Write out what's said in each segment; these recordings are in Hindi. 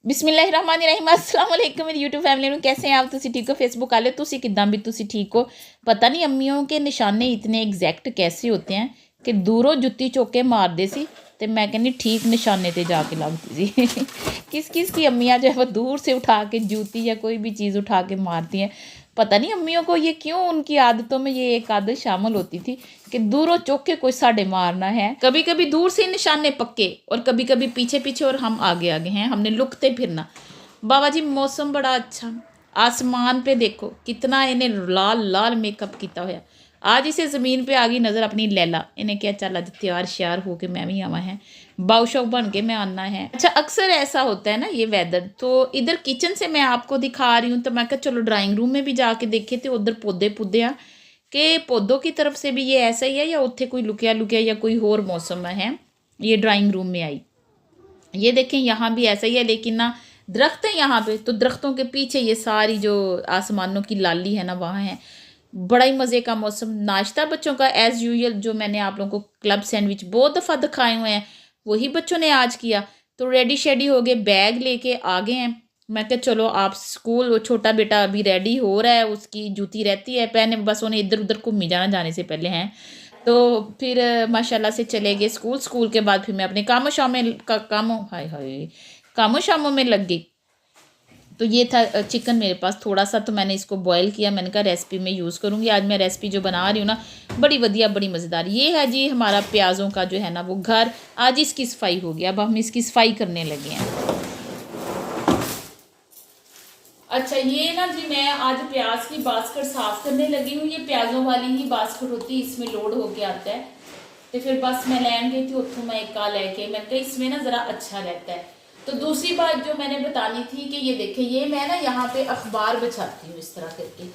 बिस्मिल्लाहिर्रहमानिर्रहीम अस्सलाम वालेकुम मेरी यूट्यूब फैमिली ਨੂੰ कैसे हैं आप ਤੁਸੀਂ ठीक हो फेसबुक वाले ਤੁਸੀਂ किदां भी ਤੁਸੀਂ ठीक हो पता नहीं अम्मियों के निशाने इतने एग्जैक्ट कैसे होते हैं कि दूरों जुत्ती चौके मारते सी तो मैं कहनी ठीक निशाने ते जाके लगती सी किस किस की अम्मियाँ जो है वो दूर से उठा के जूती या कोई भी चीज़ उठा के मारती हैं। पता नहीं अम्मियों को ये क्यों उनकी आदतों में ये एक आदत शामिल होती थी कि दूरों चौके कोई साढ़े मारना है। कभी कभी दूर से निशाने पक्के और कभी कभी पीछे पीछे और हम आगे आगे हैं, हमने लुकते फिरना। बाबा जी मौसम बड़ा अच्छा, आसमान पे देखो कितना इन्हें लाल लाल मेकअप किया होया। आज इसे ज़मीन पे आ गई नज़र अपनी लैला, इन्हें क्या चल अज तैयार श्यार हो के मैं भी आवा है, बाऊ शौक बन के मैं आना है। अच्छा अक्सर ऐसा होता है ना ये वेदर। तो इधर किचन से मैं आपको दिखा रही हूँ तो मैं कहा चलो ड्राइंग रूम में भी जाके देखे तो उधर पौधे पुधे आ कि पौधों की तरफ से भी ये ऐसा ही है या उत्थे कोई लुकिया लुकिया या कोई होर मौसम है। ये ड्राइंग रूम में आई, ये देखें यहाँ भी ऐसा ही है, लेकिन ना दरख्त है यहाँ पे, तो दरख्तों के पीछे ये सारी जो आसमानों की लाली है ना वहाँ है। बड़ा ही मज़े का मौसम। नाश्ता बच्चों का एज़ यूजुअल जो मैंने आप लोगों को क्लब सैंडविच बहुत दफ़ा दिखाए हुए हैं वही बच्चों ने आज किया। तो रेडी शेडी हो गए, बैग लेके आ गए हैं। मैं क्या चलो आप स्कूल, वो छोटा बेटा अभी रेडी हो रहा है, उसकी जूती रहती है पहने, बस उन्हें इधर उधर घूमी जाना जाने से पहले हैं। तो फिर माशाल्लाह से चले गए स्कूल। स्कूल के बाद फिर मैं अपने कामों शामों का कामों हाय हाय कामों शामों में लग गई। तो ये था चिकन मेरे पास थोड़ा सा, तो मैंने इसको बॉयल किया। मैंने कहा रेसिपी में यूज़ करूँगी। आज मैं रेसिपी जो बना रही हूँ ना बड़ी वधिया बड़ी मज़ेदार। ये है जी हमारा प्याज़ों का जो है ना वो घर, आज इसकी सफाई हो गया। अब हम इसकी सफाई करने लगे हैं। अच्छा ये ना जी मैं आज प्याज की बास्केट साफ करने लगी हूँ। ये प्याजों वाली ही बास्केट होती है, इसमें लोड होके आता है। तो फिर बस मैं लैन गई थी उतों मैं एक लेके, मैं कहा इसमें ना ज़रा अच्छा रहता है। तो दूसरी बात जो मैंने बतानी थी कि ये देखे, ये मैं ना यहाँ पे अखबार बिछाती हूँ इस तरह करके।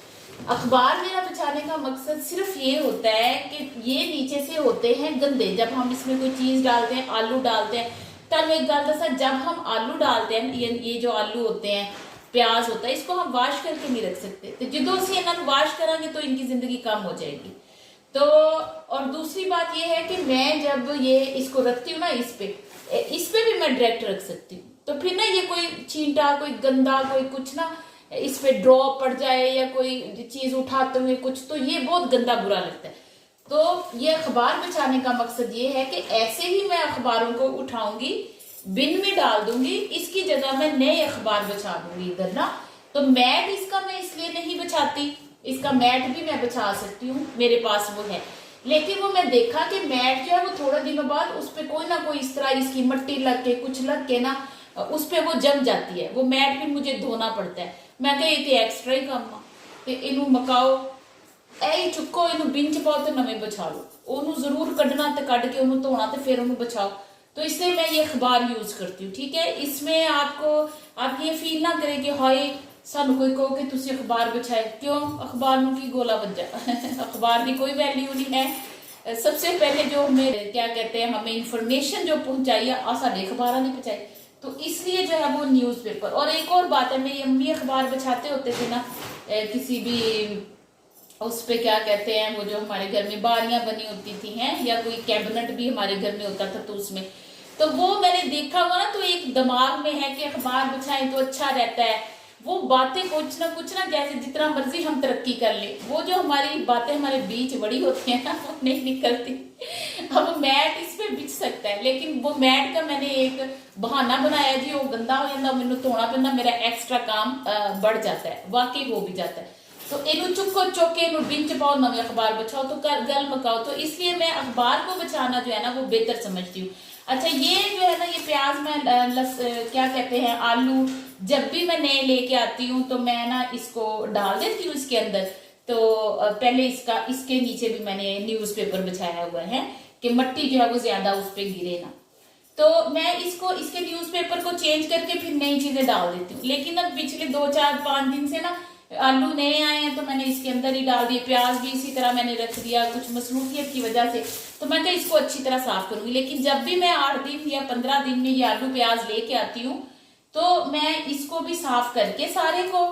अखबार मेरा बिछाने का मकसद सिर्फ ये होता है कि ये नीचे से होते हैं गंदे। जब हम इसमें कोई चीज़ डालते हैं, आलू डालते हैं, तब एक गल दसा, जब हम आलू डालते हैं ये जो आलू होते हैं, प्याज होता है, इसको हम वाश करके नहीं रख सकते। तो जो असी इन्होंने वाश करांगे तो इनकी जिंदगी कम हो जाएगी। तो और दूसरी बात ये है कि मैं जब ये इसको रखती हूँ ना इस पे भी मैं डायरेक्ट रख सकती हूँ। तो फिर ना ये कोई छींटा, कोई गंदा, कोई कुछ ना इस पे ड्रॉप पड़ जाए या कोई चीज उठाते हुए कुछ, तो ये बहुत गंदा बुरा लगता है। तो ये अखबार बिछाने का मकसद ये है कि ऐसे ही मैं अखबारों को उठाऊंगी, बिन में डाल दूंगी, इसकी जगह मैं नए अखबार बिछा दूंगी इधर ना। तो मैट इसका मैं इसलिए नहीं बिछाती, इसका मैट भी मैं बिछा सकती हूँ, मेरे पास वो है। लेकिन वो मैं देखा कि मैट जो है वो थोड़े दिनों बाद उस पर कोई ना कोई इस तरह इसकी मट्टी लग के कुछ लग के ना उस पर वो जम जाती है। वो मैट भी मुझे धोना पड़ता है। मैं कहा ये एक्स्ट्रा ही काम है, इनू मकाओ ऐ चुको, इनू बिन च पाओ तो नवे बिछा लो, ओनू जरूर कढ़ना तो कढ़ के ओनू धोना तो फिर ओनू बिछाओ। तो इसलिए मैं ये अखबार यूज करती हूँ। ठीक है, इसमें आपको आप ये फील ना करें कि हाय सानू कोई कहो कि तुसी अखबार बिछाए, क्यों अखबार नू की गोला बजा अखबार की कोई वैल्यू नहीं है। सबसे पहले जो हमें क्या कहते हैं, हमें इंफॉर्मेशन जो पहुंचाई है साढ़े अखबार ने पहुंचाई, तो इसलिए जो है वो न्यूज़पेपर। और एक और बात है, मेरी अम्मी अखबार बिछाते होते थे ना किसी भी उस पे क्या कहते हैं, वो जो हमारे घर में बारियां बनी होती थी हैं, या कोई कैबिनेट भी हमारे घर में होता था, तो उसमें तो वो मैंने देखा हुआ ना, तो एक दिमाग में है कि अखबार बिछाएं तो अच्छा रहता है। वो बातें कुछ ना जैसे जितना मर्जी हम तरक्की कर ले, वो जो हमारी बातें हमारे बीच बड़ी होती है ना वो नहीं निकलती। अब मैट इस पे बिछ सकता है, लेकिन वो मैट का मैंने एक बहाना बनाया जी, वो गंदा हो जाता, मैंने धोना पैंदा, मेरा एक्स्ट्रा काम बढ़ जाता है, वाकई हो भी जाता है। तो इनू चुको चौके इनू बिन च पाओ, नवे अखबार बचाओ, तो गल मकाओ। तो इसलिए मैं अखबार को बचाना जो है ना वो बेहतर समझती हूँ। अच्छा ये जो है ना ये प्याज में क्या कहते हैं आलू, जब भी मैं नए लेके आती हूँ तो मैं ना इसको डाल देती हूँ इसके अंदर। तो पहले इसके नीचे भी मैंने न्यूज़पेपर बिछाया हुआ है कि मट्टी जो है वो ज्यादा उस पर गिरे ना। तो मैं इसके न्यूज़पेपर को चेंज करके फिर नई चीजें डाल देती हूँ। लेकिन अब पिछले 2-4-5 दिन से ना आलू नए आए हैं तो मैंने इसके अंदर ही डाल दिए, प्याज भी इसी तरह मैंने रख दिया कुछ मसरूफियत की वजह से। तो मैं कहा इसको अच्छी तरह साफ करूंगी। लेकिन जब भी मैं 8 दिन या 15 दिन में ये आलू प्याज लेके आती हूँ तो मैं इसको भी साफ करके सारे को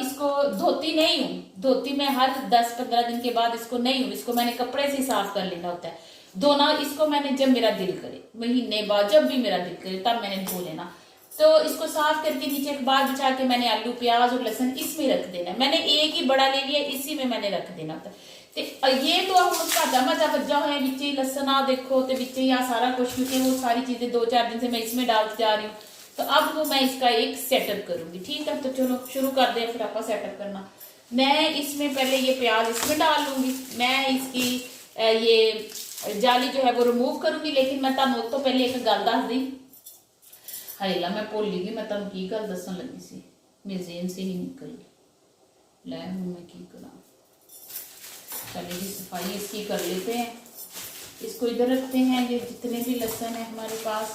इसको धोती नहीं हूँ। धोती मैं हर 10-15 दिन के बाद इसको नहीं हूँ, इसको मैंने कपड़े से साफ कर लेना होता है। धोना इसको मैंने जब मेरा दिल करे, महीने बाद जब भी मेरा दिल करे तब मैंने धो लेना। तो इसको साफ करके नीचे अखबार बिछा के मैंने आलू प्याज और लहसुन इसमें रख देना। मैंने एक ही बड़ा ले लिया, इसी में मैंने रख देना था। तो ये तो हम उसका जमा बज्जा हुआ है, बिच्चे लहसुन आ देखो तो बिच्चे यहाँ सारा कुछ, क्योंकि वो सारी चीजें 2-4 दिन से मैं इसमें डालती जा रही हूँ। तो अब वो मैं इसका एक सेटअप करूंगी। ठीक है, तो चलो शुरू कर दें फिर आप सेटअप करना। मैं इसमें पहले ये प्याज इसमें डाल लूंगी। मैं इसकी ये जाली जो है वो रिमूव करूंगी, लेकिन मैं तुहानू तो पहले एक गल दस दी। हाय ला मैं भुल गई, मैं तुहानू की गल दसन लगी सी, मेरे ज़हन से ही निकल गई। लै हूँ मैं की करा, चलिए जी सफाई इसकी कर लेते हैं। इसको इधर रखते हैं। ये जितने भी लहसुन है हमारे पास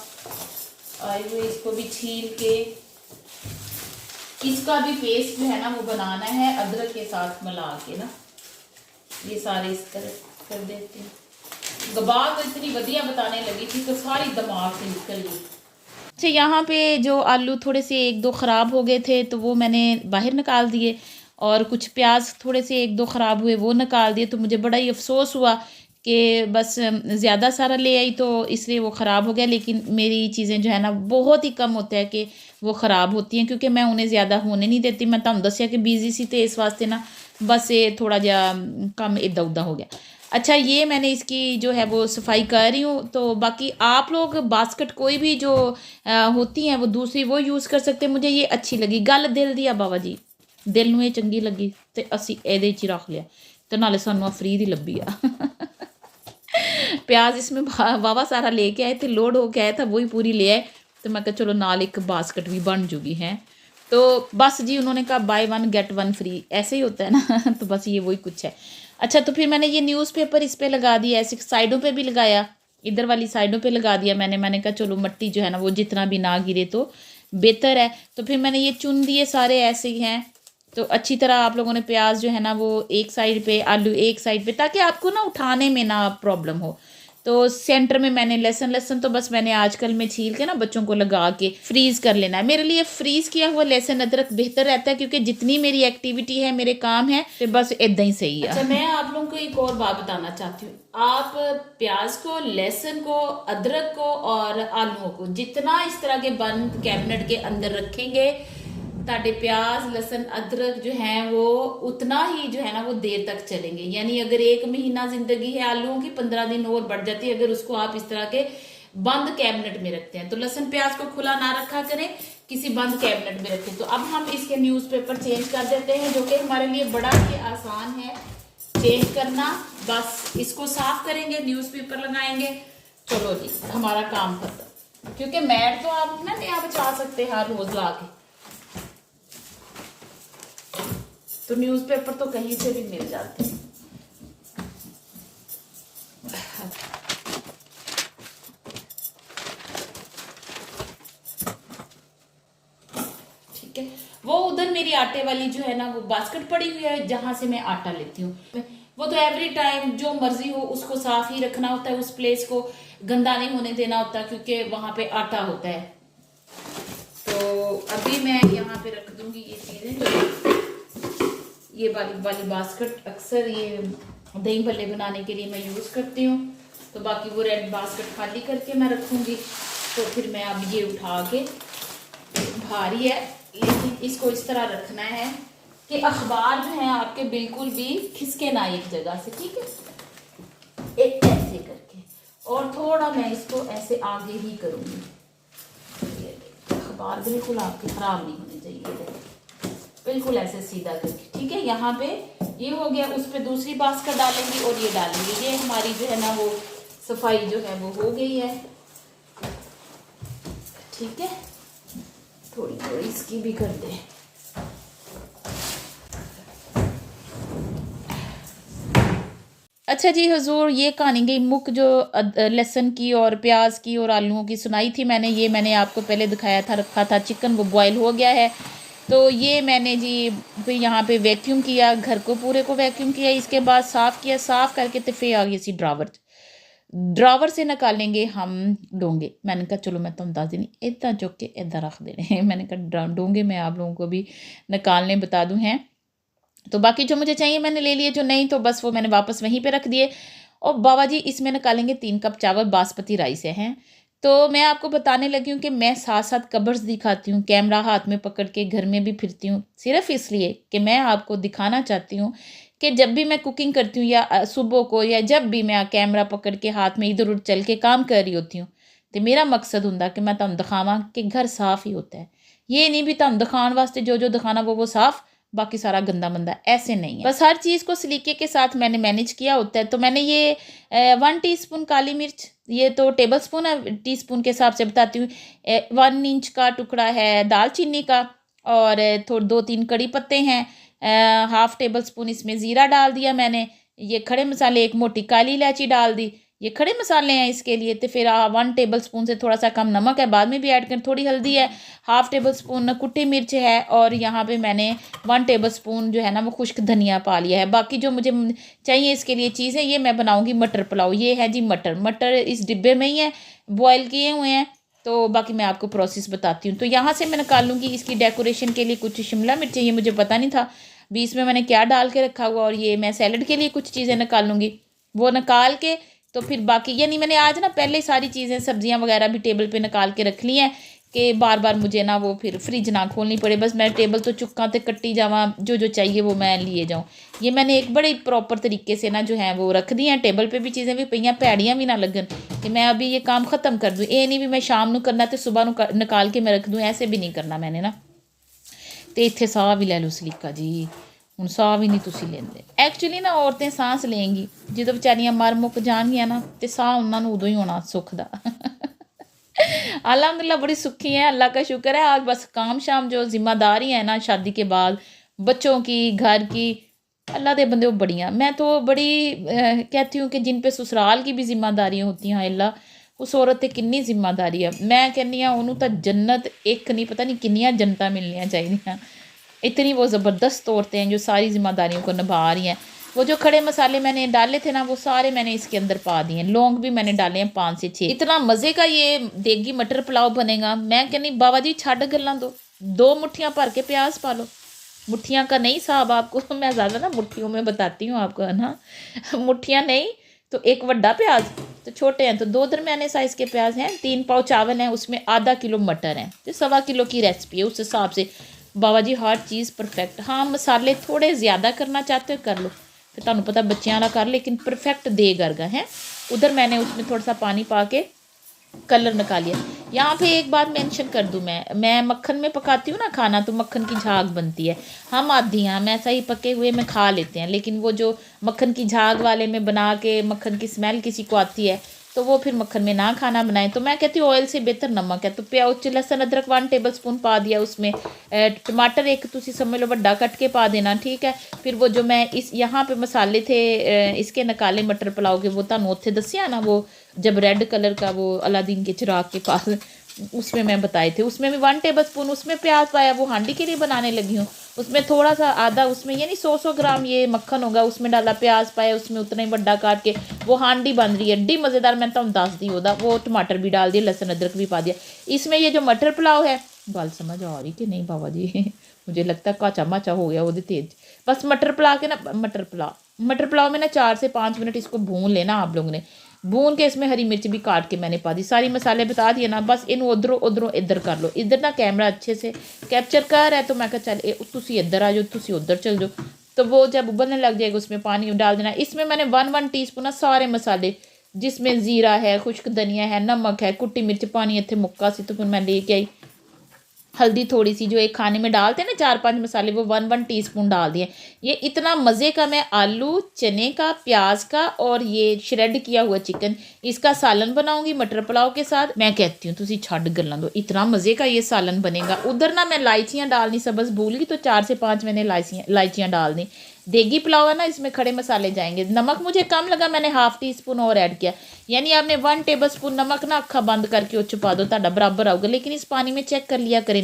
आए हुए, इसको भी छील के इसका भी पेस्ट जो है ना वो बनाना है अदरक के साथ मिला के ना। ये सारे इस तरह कर देते हैं। गबार तो इतनी बढ़िया बताने लगी थी तो सारी दिमाग से निकल गई। अच्छा, यहाँ पे जो आलू थोड़े से 1-2 ख़राब हो गए थे तो वो मैंने बाहर निकाल दिए, और कुछ प्याज थोड़े से 1-2 ख़राब हुए वो निकाल दिए। तो मुझे बड़ा ही अफसोस हुआ कि बस ज़्यादा सारा ले आई तो इसलिए वो ख़राब हो गया। लेकिन मेरी चीज़ें जो है ना बहुत ही कम होता है कि वो ख़राब होती हैं, क्योंकि मैं उन्हें ज़्यादा होने नहीं देती। मैं तुहानू दस्सिया कि बिजी सी तो इस वास्ते ना बस ये थोड़ा जहा कम इदा उदा हो गया। अच्छा, ये मैंने इसकी जो है वो सफाई कर रही हूँ। तो बाकी आप लोग बास्केट कोई भी जो होती हैं वो दूसरी वो यूज़ कर सकते हैं। मुझे ये अच्छी लगी। गल दिल दी आ बाबा जी, दिल नूं ये चंगी लगी तो असी एदे च ही रख लिया। तो नाले सानू फ्री दी लभी आ प्याज इसमें वावा सारा लेके आए थे, लोड होके आया था, वही पूरी ले आए। तो मैं कहा चलो नाल एक बास्केट भी बन जूगी हैं। तो बस जी उन्होंने कहा बाय 1 गेट 1 फ्री, ऐसे ही होता है ना तो बस ये वही कुछ है। अच्छा, तो फिर मैंने ये न्यूज़पेपर इस पर लगा दिया, ऐसे साइडों पे भी लगाया, इधर वाली साइडों पे लगा दिया मैंने कहा चलो मट्टी जो है ना वो जितना भी ना गिरे तो बेहतर है। तो फिर मैंने ये चुन दिए सारे ऐसे ही हैं। तो अच्छी तरह आप लोगों ने प्याज जो है ना वो एक साइड पे, आलू एक साइड पे, ताकि आपको ना उठाने में ना प्रॉब्लम हो। तो सेंटर में मैंने लहसुन तो बस मैंने आजकल में छील के ना बच्चों को लगा के फ्रीज़ कर लेना है। मेरे लिए फ्रीज़ किया हुआ लहसुन अदरक बेहतर रहता है, क्योंकि जितनी मेरी एक्टिविटी है, मेरे काम है, तो बस इदा ही सही है। अच्छा, मैं आप लोगों को एक और बात बताना चाहती हूँ। आप प्याज को, लहसुन को, अदरक को और आलूओं को जितना इस तरह के बंद कैबिनेट के अंदर रखेंगे, ताटे प्याज लहसुन अदरक जो है वो उतना ही जो है ना वो देर तक चलेंगे। यानी अगर 1 महीना जिंदगी है आलूओं की, 15 दिन और बढ़ जाती है अगर उसको आप इस तरह के बंद कैबिनेट में रखते हैं। तो लहसुन प्याज को खुला ना रखा करें, किसी बंद कैबिनेट में रखें। तो अब हम इसके न्यूज़पेपर चेंज कर देते हैं, जो कि हमारे लिए बड़ा ही आसान है चेंज करना। बस इसको साफ करेंगे, न्यूज़पेपर लगाएंगे, चलो जी हमारा काम खत्म। क्योंकि मैट तो आप ना नया बचा सकते हैं हर रोज ला के, तो न्यूज़पेपर तो कहीं से भी मिल जाते हैं। ठीक है, वो उधर मेरी आटे वाली जो है ना वो बास्केट पड़ी हुई है जहां से मैं आटा लेती हूँ। वो तो एवरी टाइम जो मर्जी हो उसको साफ ही रखना होता है, उस प्लेस को गंदा नहीं होने देना होता, क्योंकि वहां पे आटा होता है। तो अभी मैं यहाँ पे रख दूंगी ये चीजें। जो ये वाली बास्केट अक्सर ये दही भल्ले बनाने के लिए मैं यूज़ करती हूँ। तो बाकी वो रेड बास्केट खाली करके मैं रखूँगी। तो फिर मैं अब ये उठा के, भारी है लेकिन इसको इस तरह रखना है कि अखबार जो है आपके बिल्कुल भी खिसके ना एक जगह से। ठीक है, एक ऐसे करके, और थोड़ा मैं इसको ऐसे आगे ही करूँगी। अखबार बिल्कुल आपके ख़राब नहीं होने चाहिए, बिल्कुल ऐसे सीधा करके। ठीक है, यहाँ पे ये हो गया, उस पर दूसरी बास्केट डालेंगे और ये डालेंगे। ये हमारी जो है ना वो सफाई जो है वो हो गई है। ठीक है, थोड़ी थोड़ी इसकी भी कर दें। अच्छा जी हुजूर, ये कहानी गई मुक जो लहसुन की और प्याज की और आलूओं की सुनाई थी मैंने आपको पहले दिखाया था, रखा था चिकन, वो बॉयल हो गया है। तो ये मैंने जी फिर यहाँ पे वैक्यूम किया, घर को पूरे को वैक्यूम किया, इसके बाद साफ़ किया, साफ़ करके तो फिर आ गई सी ड्रावर से निकालेंगे हम डोंगे। मैंने कहा चलो मैं तुम दस देनी, इतना चुक के इधर रख देने मैंने कहा डोंगे मैं आप लोगों को भी निकालने बता दूँ हैं। तो बाकी जो मुझे चाहिए मैंने ले लिए, जो नहीं तो बस वो मैंने वापस वहीं पे रख दिए। और बाबा जी इसमें निकालेंगे 3 कप चावल बासमती राइस है हैं। तो मैं आपको बताने लगी हूँ कि मैं साथ साथ कवर्स दिखाती हूँ, कैमरा हाथ में पकड़ के घर में भी फिरती हूँ, सिर्फ इसलिए कि मैं आपको दिखाना चाहती हूँ कि जब भी मैं कुकिंग करती हूँ या सुबह को या जब भी मैं कैमरा पकड़ के हाथ में इधर उधर चल के काम कर रही होती हूँ, तो मेरा मकसद होंगे कि मैं तुम दिखावा कि घर साफ ही होता है। ये नहीं भी तुम दिखाने वास्ते जो जो दिखाना वो साफ, बाकी सारा गंदा मंदा, ऐसे नहीं है। बस हर चीज़ को सलीके के साथ मैंने मैनेज किया होता है। तो मैंने ये 1 टीस्पून काली मिर्च, ये तो टेबल स्पून है, टीस्पून के हिसाब से बताती हूँ। 1 इंच का टुकड़ा है दालचीनी का, और थोड़े 2-3 कड़ी पत्ते हैं। हाफ टेबल स्पून इसमें ज़ीरा डाल दिया मैंने। ये खड़े मसाले, एक मोटी काली इलायची डाल दी, ये खड़े मसाले हैं इसके लिए। तो फिर 1 टेबल स्पून से थोड़ा सा कम नमक है, बाद में भी ऐड करें। थोड़ी हल्दी है, हाफ टेबल स्पून कुटी मिर्च है, और यहाँ पे मैंने 1 टेबल स्पून जो है ना वो खुश्क धनिया पा लिया है। बाकी जो मुझे चाहिए इसके लिए चीज़ें, ये मैं बनाऊँगी मटर पुलाव। ये है जी मटर, मटर इस डिब्बे में ही है, बॉयल किए हुए हैं। तो बाकी मैं आपको प्रोसेस बताती हूँ। तो यहाँ से मैं निकाल लूँगी इसकी डेकोरेशन के लिए कुछ शिमला मिर्च, ये मुझे पता नहीं था बीच में मैंने क्या डाल के रखा हुआ। और ये मैं सैलड के लिए कुछ चीज़ें निकाल लूँगी, वो निकाल के तो फिर बाकी, यानी मैंने आज ना पहले सारी चीज़ें सब्जियां वगैरह भी टेबल पे निकाल के रख ली हैं कि बार बार मुझे ना वो फिर फ्रिज ना खोलनी पड़े। बस मैं टेबल तो चुक्का ते कट्टी जावा, जो जो चाहिए वो मैं लिए जाऊँ। ये मैंने एक बड़े प्रॉपर तरीके से ना जो है वो रख दी हैं। टेबल पे भी चीज़ें भी पईयां, भैड़ियाँ भी ना लगन कि मैं अभी ये काम ख़त्म कर दूँ। ये नहीं भी मैं शाम को करना तो सुबह निकाल के मैं रख दूँ, ऐसे भी नहीं करना मैंने ना। तो इतने साह भी लै लो सलीका जी, ਹੁਣ ਸਾਹ ਵੀ ਨਹੀਂ ਤੁਸੀਂ ਲੈਂਦੇ। ਐਕਚੁਅਲੀ ਨਾ ਔਰਤਾਂ ਸਾਂਸ ਲੈਣਗੀ ਜਦੋਂ ਵਿਚਾਰੀਆਂ ਮਰ ਮੁੱਕ ਜਾਣਗੀਆਂ ਨਾ, ਤੇ ਸਾਹ ਉਹਨਾਂ ਨੂੰ ਉਦੋਂ ਹੀ ਹੋਣਾ सुख दा। अल्हम्दुलिल्लाह बड़ी सुखी है, अल्लाह का शुक्र है। आज बस काम शाम जो जिम्मेदारी है ना शादी के बाद, बच्चों की, घर की, अल्लाह दे बंदे बड़ियाँ। मैं तो बड़ी कहती हूँ कि जिन पे ससुराल की भी जिम्मेदारियाँ होती हैं, अल्लाह उस औरत ते किन्नी जिम्मेदारी है। मैं कहनी हाँ उन्होंने तो जन्नत एक नहीं पता नहीं किन्नियां जन्नतां मिलनियां चाहिए। इतनी वो ज़बरदस्त औरतें हैं जो सारी जिम्मेदारियों को निभा रही हैं। वो जो खड़े मसाले मैंने डाले थे ना वो सारे मैंने इसके अंदर पा दिए। लौंग भी मैंने डाले हैं 5 से 6। इतना मज़े का ये देगी मटर पुलाव बनेगा। मैं कहनी बाबा जी छड़ गल्लां दो, 2 मुट्ठियाँ भर के प्याज पा लो। मुट्ठियाँ का नहीं साहब आपको मैं ज़्यादा ना मुट्ठियों में बताती हूँ आपको, है ना। मुट्ठियाँ नहीं तो एक बड़ा प्याज, तो छोटे हैं तो 2 दरमियाने साइज़ के प्याज हैं, 3 पाव चावल हैं, उसमें आधा किलो मटर हैं, तो 1.25 किलो की रेसिपी है। उस हिसाब से बाबा जी हर चीज़ परफेक्ट। हाँ मसाले थोड़े ज़्यादा करना चाहते हो कर लो, फिर तुहानू पता बच्चों वाला कर, लेकिन परफेक्ट दे करगा है। उधर मैंने उसमें थोड़ा सा पानी पा के कलर निकाल लिया। यहाँ पे एक बात मेंशन कर दूँ, मैं मक्खन में पकाती हूँ ना खाना, तो मक्खन की झाग बनती है। हम आधी हैं, हम ऐसा ही पके हुए में खा लेते हैं, लेकिन वो जो मक्खन की झाग वाले में बना के मक्खन की स्मेल किसी को आती है तो वो फिर मक्खन में ना खाना बनाए। तो मैं कहती हूँ ऑयल से बेहतर नमक है। तो प्याज लहसुन अदरक 1 टेबल स्पून पा दिया, उसमें टमाटर एक तुसी समझ लो बड़ा कट के पा देना, ठीक है। फिर वो जो मैं इस यहाँ पे मसाले थे इसके निकाले मटर पुलाव के, वो तुहानू उत्थे दसिया ना, वो जब रेड कलर का वो अलादीन के चिराग के पास उसमें मैं बताए थे। उसमें भी 1 टेबल स्पून उसमें प्याज पाया, वो हांडी के लिए बनाने लगी हूँ। उसमें थोड़ा सा आधा उसमें यानी 100 ग्राम ये मक्खन होगा, उसमें डाला प्याज पाया, उसमें उतना ही बड़ा काट के वो हांडी बन रही है एड्डी मज़ेदार। मैं तुम दस दी होता, वो टमाटर भी डाल दिया, लहसुन अदरक भी पा दिया। इसमें ये जो मटर पुलाव है, गल समझ आ रही कि नहीं बाबा जी? मुझे लगता है काचा माचा हो गया वो तेज। बस मटर पुलाव में ना 4 से 5 मिनट इसको भून लेना आप लोगों ने। भून के इसमें हरी मिर्च भी काट के मैंने पा दी, सारी मसाले बता दिए ना। बस इन उधरों इधर कर लो। इधर ना कैमरा अच्छे से कैप्चर कर है, तो मैं कहा चल तुसी इधर आ जाओ, तुसी उधर चल जाओ। तो वो जब उबलने लग जाएगा उसमें पानी डाल देना। इसमें मैंने 1 टीस्पून ना सारे मसाले, जिसमें ज़ीरा है, खुश्क धनिया है, नमक है, कुटी मिर्च, पानी इतने मुक्का सी, तो फिर मैं लेके आई। हल्दी थोड़ी सी जो एक खाने में डालते हैं ना 4-5 मसाले, वो 1 टीस्पून डाल दिए। ये इतना मज़े का मैं आलू, चने का, प्याज का और ये श्रेड किया हुआ चिकन, इसका सालन बनाऊंगी मटर पुलाव के साथ। मैं कहती हूँ तुसी छड़ गल्लां दो, इतना मज़े का ये सालन बनेगा। उधर ना मैं इलायचियाँ डालनी सबस भूल गई, तो 4 से 5 मैंने इलायचियाँ डाल दी। देगी पुलाव है ना, इसमें खड़े मसाले जाएंगे। नमक मुझे कम लगा, मैंने 1/2 टीस्पून और ऐड किया। यानी आपने 1 टेबल स्पून नमक ना अखा बंद करके उस पा दो, ताड़ा बराबर आऊगा। लेकिन इस पानी में चेक कर लिया करें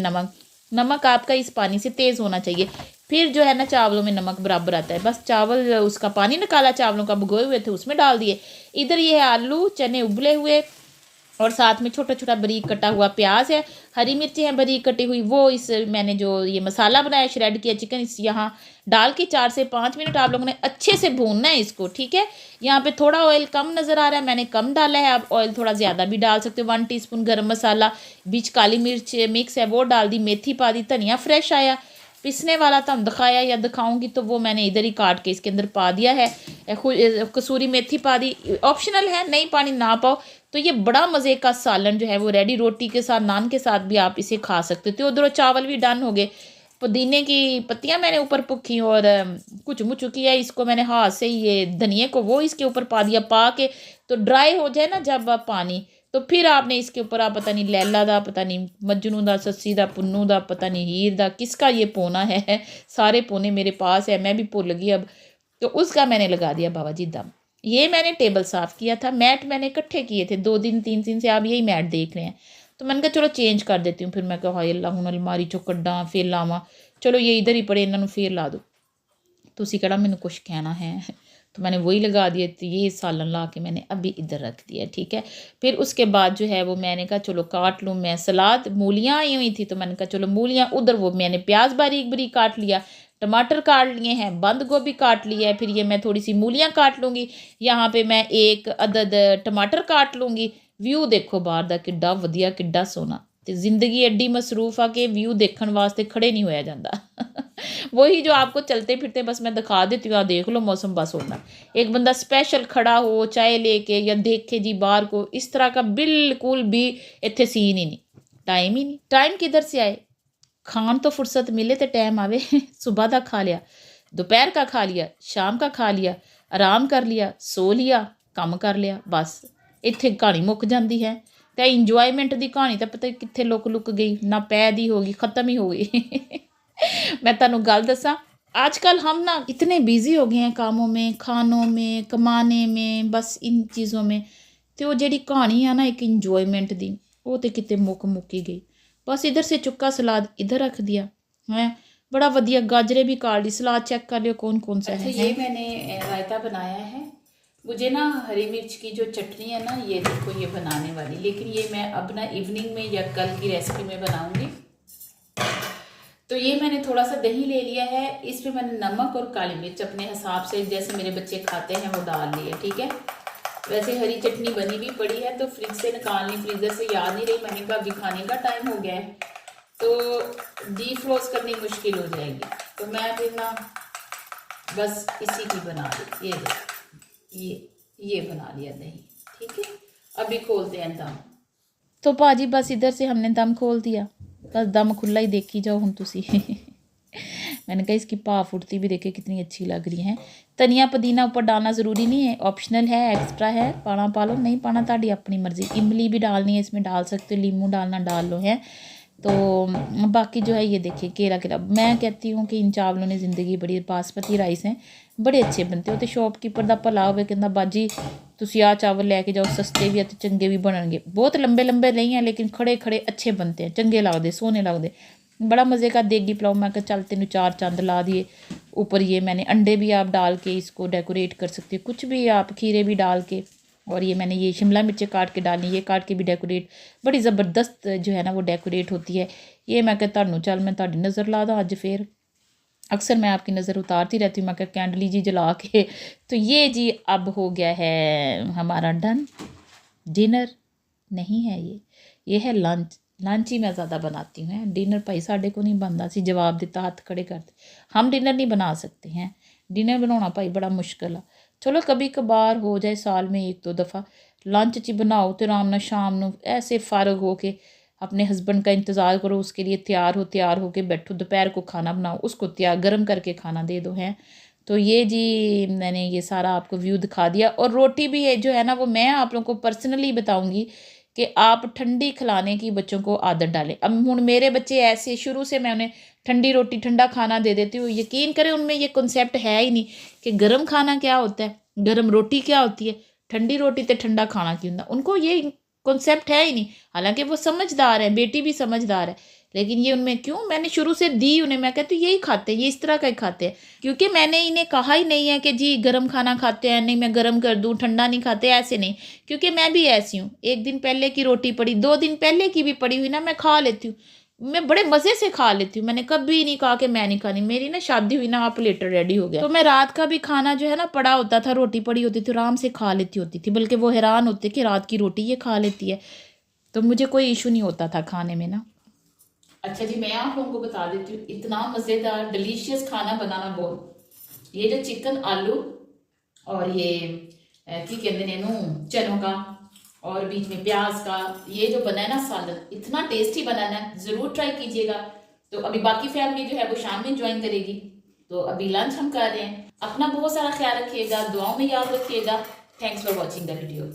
नमक आपका इस पानी से तेज़ होना चाहिए। फिर जो है ना चावलों में नमक बराबर आता है। बस चावल उसका पानी निकाला चावलों का भिगोए हुए थे, उसमें डाल दिए। इधर ये है आलू चने उबले हुए, और साथ में छोटा छोटा बारीक कटा हुआ प्याज है, हरी मिर्ची है बारीक कटी हुई, वो इस मैंने जो ये मसाला बनाया श्रेड किया चिकन इस यहाँ डाल के 4 से 5 मिनट आप लोगों ने अच्छे से भूनना है इसको, ठीक है। यहाँ पे थोड़ा ऑयल कम नज़र आ रहा है, मैंने कम डाला है, आप ऑयल थोड़ा ज़्यादा भी डाल सकते हो। 1 टीस्पून गरम मसाला, बीच काली मिर्च मिक्स है वो डाल दी, मेथी पा दी, धनिया फ्रेश आया, पिसने वाला तो हम दिखाया या दिखाऊंगी तो वो मैंने इधर ही काट के इसके अंदर पा दिया है, कसूरी मेथी पा दी, ऑप्शनल है, नहीं पानी ना पाओ। तो ये बड़ा मज़े का सालन जो है वो रेडी, रोटी के साथ नान के साथ भी आप इसे खा सकते हो। तो उधर चावल भी डन हो गए, पुदीने की पत्तियां मैंने ऊपर पुखी और कुछ मुच किया, इसको मैंने हाथ से ये धनिए को वो इसके ऊपर पा दिया, पा के तो ड्राई हो जाए ना जब पानी, तो फिर आपने इसके ऊपर आप पता नहीं लैला दा, पता नहीं मजनू दा, सस्सी दा, पुन्नू दा, पता नहीं हीर दा, किसका ये पोना है, सारे पोने मेरे पास है, मैं भी भूल गई अब, तो उसका मैंने लगा दिया बाबा जी दम। ये मैंने टेबल साफ़ किया था, मैट मैंने इकट्ठे किए थे 2 दिन 3 दिन से, आप यही मैट देख रहे हैं, तो मैंने कहा चलो चेंज कर देती हूँ। फिर मैं कहा हाय अल्लाह, हूँ अलमारी चो कड्डा फिर लावा, चलो ये इधर ही पड़े, इन्होंने फिर ला दो, तुसी कड़ा मैंने कुछ कहना है, तो मैंने वही लगा दिया। तो ये सालन ला के मैंने अभी इधर रख दिया, ठीक है। फिर उसके बाद जो है वो मैंने कहा चलो काट लूँ मैं सलाद, मूलियाँ आई हुई थी तो मैंने कहा चलो मूलियाँ, उधर वो मैंने प्याज बारीक बारीक काट लिया, टमाटर काट लिए हैं, बंद गोभी काट लिया है, फिर ये मैं थोड़ी सी मूलियाँ काट लूँगी, यहाँ पे मैं 1 अदद टमाटर काट लूँगी। व्यू देखो बाहर दा किड्डा वधिया किड्डा सोना, तो जिंदगी एड्डी मसरूफ आ के व्यू देखने वास्ते खड़े नहीं होया जाता वही जो आपको चलते फिरते बस मैं दिखा देती हूँ, देख लो मौसम बस होता। एक बंदा स्पेशल खड़ा हो चाय लेके या देखे जी बाहर को, इस तरह का बिल्कुल भी इत्थे सीन ही नहीं, टाइम ही नहीं। टाइम किधर से आए, खान तो फुर्सत मिले तो टाइम आवे सुबह का खा लिया, दोपहर का खा लिया, शाम का खा लिया, आराम कर लिया, सो लिया, काम कर लिया, बस इत्थे कहानी मुक जाती है। तो इंजॉयमेंट की कहानी तो पता कित्थे लुक गई, ना पै दी होगी, ख़त्म ही हो गई मैं तुहानू गल दसा, आजकल हम ना इतने बिजी हो गए हैं कामों में, खानों में, कमाने में, बस इन चीज़ों में, तो वो जी कहानी है ना एक इंजॉयमेंट दी, वो तो कितने मुक्की गई। बस इधर से चुक्का सलाद इधर रख दिया है, बड़ा वधिया, गाजरे भी काट ली, सलाद चेक कर लियो कौन कौन सा है। ये मैंने रायता बनाया है, मुझे ना हरी मिर्च की जो चटनी है ना ये देखो ये बनाने वाली, लेकिन ये मैं अब ना इवनिंग में या कल की रेसिपी में बनाऊंगी। तो ये मैंने थोड़ा सा दही ले लिया है, इस पर मैंने नमक और काली मिर्च अपने हिसाब से जैसे मेरे बच्चे खाते हैं वो डाल लिए, ठीक है। वैसे हरी चटनी बनी भी पड़ी है तो फ्रिज से निकालनी, फ्रीज़र से याद नहीं रही, मैंने कहा अभी खाने का टाइम हो गया है तो डीफ्रोज करनी मुश्किल हो जाएगी, तो मैं फिर ना बस इसी की बना दी, ये बना लिया दही, ठीक है। अभी खोलते हैं दम। तो भाजी बस इधर से हमने दम खोल दिया, बस दम खुला ही देखी जाओ हम तुसी मैंने कहा इसकी भाप उड़ती भी देखे कितनी अच्छी लग रही है। धनिया पुदीना ऊपर डालना ज़रूरी नहीं है, ऑप्शनल है, एक्स्ट्रा है, पाना पा लो, नहीं पाना ताड़ी अपनी मर्ज़ी। इमली भी डालनी है इसमें डाल सकते हो, लीमू डालना डाल लो है। तो बाकी जो है ये देखिए केला केला, मैं कहती हूँ कि इन चावलों ने ज़िंदगी बड़ी, बासमती राइस हैं बड़े अच्छे बनते हो। तो शॉपकीपर का भला होवे कहता बाजी तुसी आ चावल लैके जाओ, सस्ते भी है तो चंगे भी बनणगे, बहुत लंबे लंबे नहीं हैं लेकिन खड़े खड़े अच्छे बनते हैं, चंगे लगते, सोहने लगते, बड़ा मज़े का देगी पुलाव। मैं कहा चल तेन 4 चंद ला दिए ऊपर। ये मैंने अंडे भी आप डाल के इसको डेकोरेट कर सकते हो, कुछ भी आप, खीरे भी डाल के, और ये मैंने ये शिमला मिर्चें काट के डालनी, ये काट के भी डेकोरेट, बड़ी ज़बरदस्त जो है ना वो डेकोरेट होती है। ये मैं कहता हूँ चल मैं ताड़ी नज़र ला दा अज, फिर अक्सर मैं आपकी नज़र उतारती रहती हूँ, मैं कहा कैंडली जी जला के। तो ये जी अब हो गया है हमारा डन, डिनर नहीं है ये है लंच। लंच ही मैं ज़्यादा बनाती हूँ, डिनर भाई साढ़े को नहीं बनता, सी जवाब दिता हाथ खड़े करते, हम डिनर नहीं बना सकते हैं, डिनर बनाना भाई बड़ा मुश्किल है। चलो कभी कभार हो जाए साल में 1-2 दफ़ा लंच च बनाओ, तो आराम नाल शाम नूं ऐसे फारग हो के अपने हस्बैंड का इंतज़ार करो, उसके लिए तैयार हो के बैठो, दोपहर को खाना बनाओ, उसको गर्म करके खाना दे दो हैं। तो ये जी मैंने ये सारा आपको व्यू दिखा दिया। और रोटी भी है जो है ना वो मैं आप लोगों को पर्सनली बताऊंगी कि आप ठंडी खिलाने की बच्चों को आदत डालें। अब हूँ मेरे बच्चे ऐसे शुरू से मैं उन्हें ठंडी रोटी ठंडा खाना दे देती हूँ, यकीन करें उनमें ये कॉन्सेप्ट है ही नहीं कि गर्म खाना क्या होता है, गर्म रोटी क्या होती है, ठंडी रोटी तो ठंडा खाना क्यों होता, उनको ये कॉन्सेप्ट है ही नहीं। हालांकि वो समझदार है, बेटी भी समझदार है, लेकिन ये उनमें क्यों, मैंने शुरू से दी उन्हें, मैं कहती हूँ यही खाते हैं, ये इस तरह का ही खाते हैं, क्योंकि मैंने इन्हें कहा ही नहीं है कि जी गर्म खाना खाते हैं, नहीं मैं गर्म कर दूँ, ठंडा नहीं खाते, ऐसे नहीं, क्योंकि मैं भी ऐसी हूँ, एक दिन पहले की रोटी पड़ी, 2 दिन पहले की भी पड़ी हुई ना मैं खा लेती हूँ, मैं बड़े मजे से खा लेती हूँ, मैंने कभी नहीं कहा कि मैं नहीं खानी। मेरी ना शादी हुई ना, आप लेटर रेडी हो गया, तो मैं रात का भी खाना जो है ना पड़ा होता था, रोटी पड़ी होती थी, आराम से खा लेती होती थी, बल्कि वो हैरान होते कि रात की रोटी ये खा लेती है, तो मुझे कोई इशू नहीं होता था खाने में ना। अच्छा जी, मैं आप लोगों को बता देती हूँ, इतना मज़ेदार डिलीशियस खाना बनाना बहुत, ये जो चिकन आलू और ये की कहते हैं नू चनों का और बीच में प्याज का ये जो बना है ना सालन, इतना टेस्टी बनाना है, ज़रूर ट्राई कीजिएगा। तो अभी बाकी फैमिली जो है वो शाम में ज्वाइन करेगी, तो अभी लंच हम कर रहे हैं। अपना बहुत सारा ख्याल रखिएगा, दुआओं में याद रखिएगा। Thanks for watching the video.